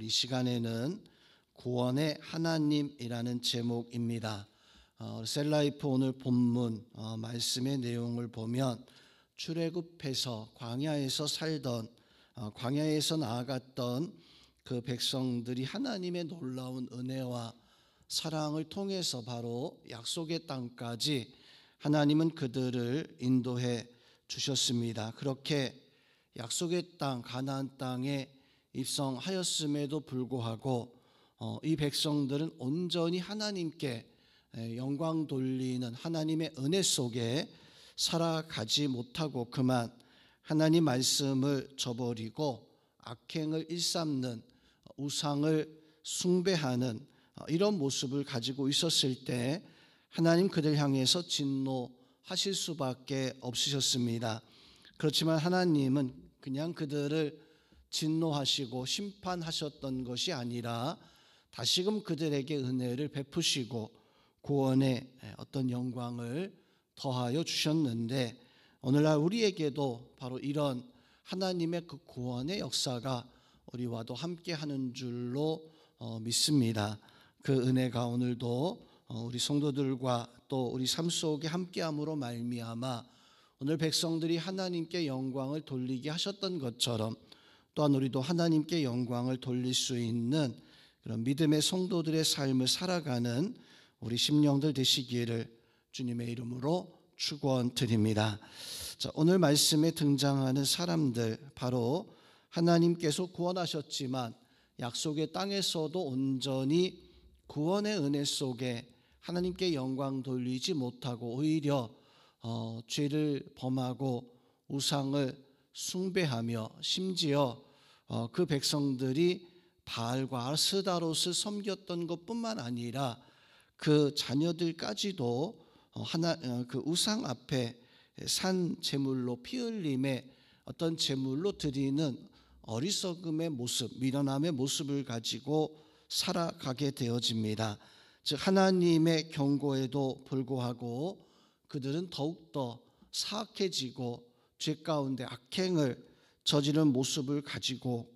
이 시간에는 구원의 하나님이라는 제목입니다. 셀라이프 오늘 본문 말씀의 내용을 보면 출애굽해서 광야에서 나아갔던 그 백성들이 하나님의 놀라운 은혜와 사랑을 통해서 바로 약속의 땅까지 하나님은 그들을 인도해 주셨습니다. 그렇게 약속의 땅 가나안 땅에 입성하였음에도 불구하고 이 백성들은 온전히 하나님께 영광 돌리는 하나님의 은혜 속에 살아가지 못하고 그만 하나님 말씀을 저버리고 악행을 일삼는 우상을 숭배하는 이런 모습을 가지고 있었을 때 하나님 그들 향해서 진노하실 수밖에 없으셨습니다. 그렇지만 하나님은 그냥 그들을 진노하시고 심판하셨던 것이 아니라 다시금 그들에게 은혜를 베푸시고 구원의 어떤 영광을 더하여 주셨는데 오늘날 우리에게도 바로 이런 하나님의 그 구원의 역사가 우리와도 함께하는 줄로 믿습니다. 그 은혜가 오늘도 우리 성도들과 또 우리 삶 속에 함께함으로 말미암아 오늘 백성들이 하나님께 영광을 돌리게 하셨던 것처럼 또한 우리도 하나님께 영광을 돌릴 수 있는 그런 믿음의 성도들의 삶을 살아가는 우리 심령들 되시기를 주님의 이름으로 축원드립니다. 오늘 말씀에 등장하는 사람들 바로 하나님께서 구원하셨지만 약속의 땅에서도 온전히 구원의 은혜 속에 하나님께 영광 돌리지 못하고 오히려 죄를 범하고 우상을 숭배하며 심지어 그 백성들이 바알과 아스다롯을 섬겼던 것뿐만 아니라 그 자녀들까지도 그 우상 앞에 산 제물로 피 흘림의 어떤 제물로 드리는 어리석음의 모습, 미련함의 모습을 가지고 살아가게 되어집니다. 즉 하나님의 경고에도 불구하고 그들은 더욱더 사악해지고 죄 가운데 악행을 저지른 모습을 가지고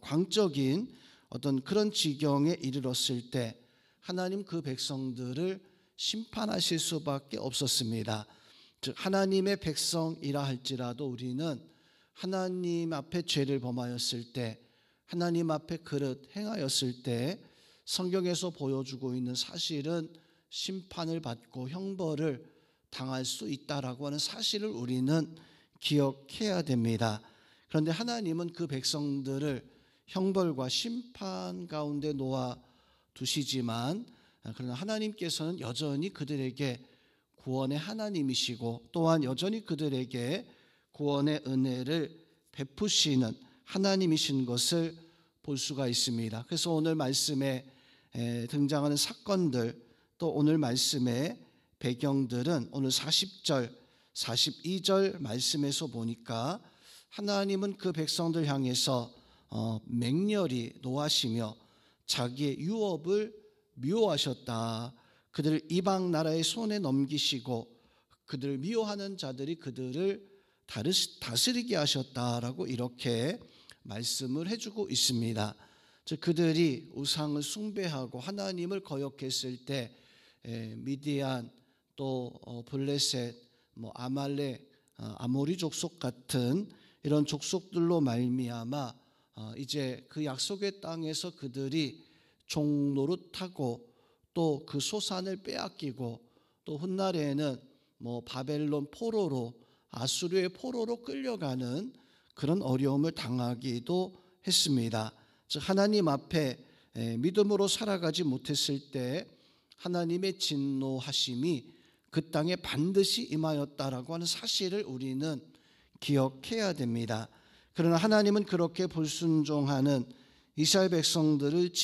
광적인 어떤 그런 지경에 이르렀을 때 하나님 그 백성들을 심판하실 수밖에 없었습니다. 즉 하나님의 백성이라 할지라도 우리는 하나님 앞에 죄를 범하였을 때 하나님 앞에 그릇 행하였을 때 성경에서 보여주고 있는 사실은 심판을 받고 형벌을 당할 수 있다라고 하는 사실을 우리는 기억해야 됩니다. 그런데 하나님은 그 백성들을 형벌과 심판 가운데 놓아 두시지만 그러나 하나님께서는 여전히 그들에게 구원의 하나님이시고 또한 여전히 그들에게 구원의 은혜를 베푸시는 하나님이신 것을 볼 수가 있습니다. 그래서 오늘 말씀에 등장하는 사건들 또 오늘 말씀의 배경들은 오늘 40절 42절 말씀에서 보니까 하나님은 그 백성들 향해서 맹렬히 노하시며 자기의 유업을 미워하셨다. 그들을 이방 나라의 손에 넘기시고 그들을 미워하는 자들이 그들을 다스리게 하셨다라고 이렇게 말씀을 해주고 있습니다. 즉 그들이 우상을 숭배하고 하나님을 거역했을 때 미디안 또 블레셋 아말렉 아모리 족속 같은 이런 족속들로 말미암아 이제 그 약속의 땅에서 그들이 종노릇하고 또 그 소산을 빼앗기고 또 훗날에는 바벨론 포로로 아수르의 포로로 끌려가는 그런 어려움을 당하기도 했습니다. 즉 하나님 앞에 믿음으로 살아가지 못했을 때 하나님의 진노하심이 그 땅에 반드시 임하였다라고 하는 사실을 우리는 기억해야 됩니다. 그러나 하나님은 그렇게 불순종하는 이스라엘 백성들을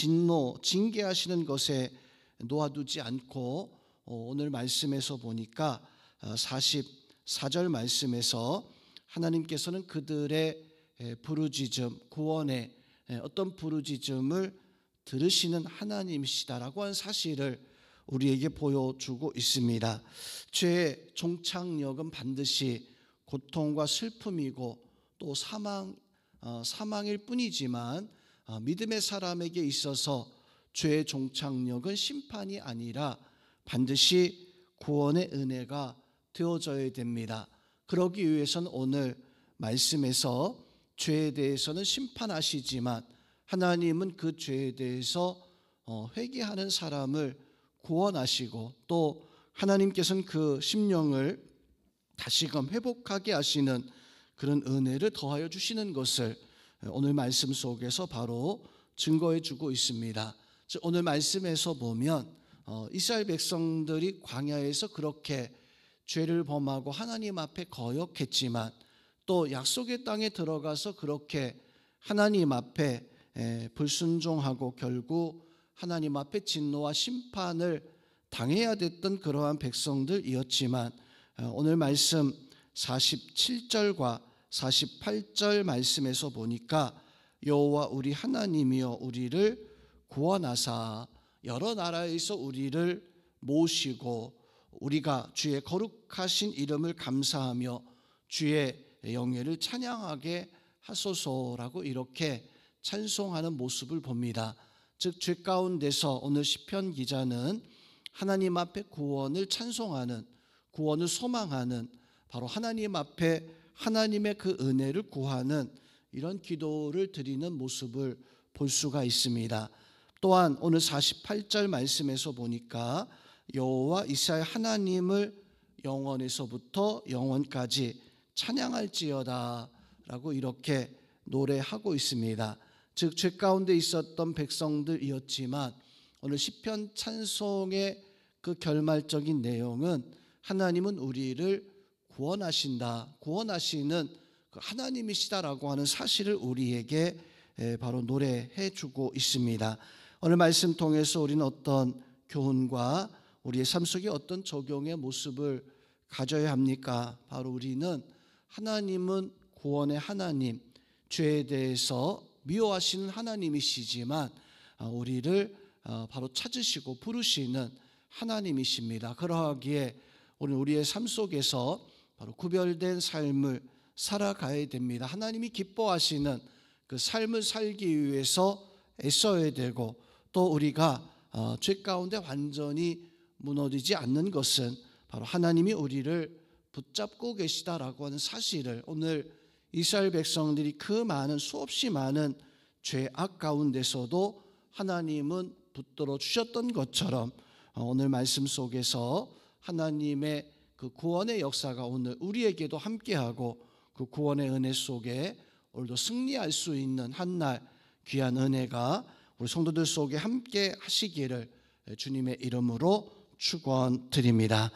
징계하시는 것에 놓아두지 않고 오늘 말씀에서 보니까 44절 말씀에서 하나님께서는 그들의 부르짖음, 구원의 어떤 부르짖음을 들으시는 하나님이시다라고 하는 사실을 우리에게 보여주고 있습니다. 죄의 종착역은 반드시 고통과 슬픔이고 또 사망일 뿐이지만 믿음의 사람에게 있어서 죄의 종착역은 심판이 아니라 반드시 구원의 은혜가 되어져야 됩니다. 그러기 위해서는 오늘 말씀에서 죄에 대해서는 심판하시지만 하나님은 그 죄에 대해서 회개하는 사람을 구원하시고 또 하나님께서는 그 심령을 다시금 회복하게 하시는 그런 은혜를 더하여 주시는 것을 오늘 말씀 속에서 바로 증거해 주고 있습니다. 오늘 말씀에서 보면 이스라엘 백성들이 광야에서 그렇게 죄를 범하고 하나님 앞에 거역했지만 또 약속의 땅에 들어가서 그렇게 하나님 앞에 불순종하고 결국 하나님 앞에 진노와 심판을 당해야 됐던 그러한 백성들이었지만 오늘 말씀 47절과 48절 말씀에서 보니까 여호와 우리 하나님이여 우리를 구원하사 여러 나라에서 우리를 모시고 우리가 주의 거룩하신 이름을 감사하며 주의 영예를 찬양하게 하소서라고 이렇게 찬송하는 모습을 봅니다. 즉 죄 가운데서 오늘 시편 기자는 하나님 앞에 구원을 찬송하는, 구원을 소망하는, 바로 하나님 앞에 하나님의 그 은혜를 구하는 이런 기도를 드리는 모습을 볼 수가 있습니다. 또한 오늘 48절 말씀에서 보니까 여호와 이스라엘 하나님을 영원에서부터 영원까지 찬양할지어다 라고 이렇게 노래하고 있습니다. 즉 죄 가운데 있었던 백성들이었지만 오늘 시편 찬송의 그 결말적인 내용은 하나님은 우리를 구원하신다, 구원하시는 그 하나님이시다라고 하는 사실을 우리에게 바로 노래해 주고 있습니다. 오늘 말씀 통해서 우리는 어떤 교훈과 우리의 삶 속에 어떤 적용의 모습을 가져야 합니까? 바로 우리는 하나님은 구원의 하나님, 죄에 대해서 미워하시는 하나님이시지만 우리를 바로 찾으시고 부르시는 하나님이십니다. 그러하기에 우리의 삶 속에서 바로 구별된 삶을 살아가야 됩니다. 하나님이 기뻐하시는 그 삶을 살기 위해서 애써야 되고 또 우리가 죄 가운데 완전히 무너지지 않는 것은 바로 하나님이 우리를 붙잡고 계시다라고 하는 사실을 오늘 이스라엘 백성들이 그 많은 수없이 많은 죄악 가운데서도 하나님은 붙들어 주셨던 것처럼 오늘 말씀 속에서 하나님의 그 구원의 역사가 오늘 우리에게도 함께하고 그 구원의 은혜 속에 오늘도 승리할 수 있는 한날 귀한 은혜가 우리 성도들 속에 함께 하시기를 주님의 이름으로 축원드립니다.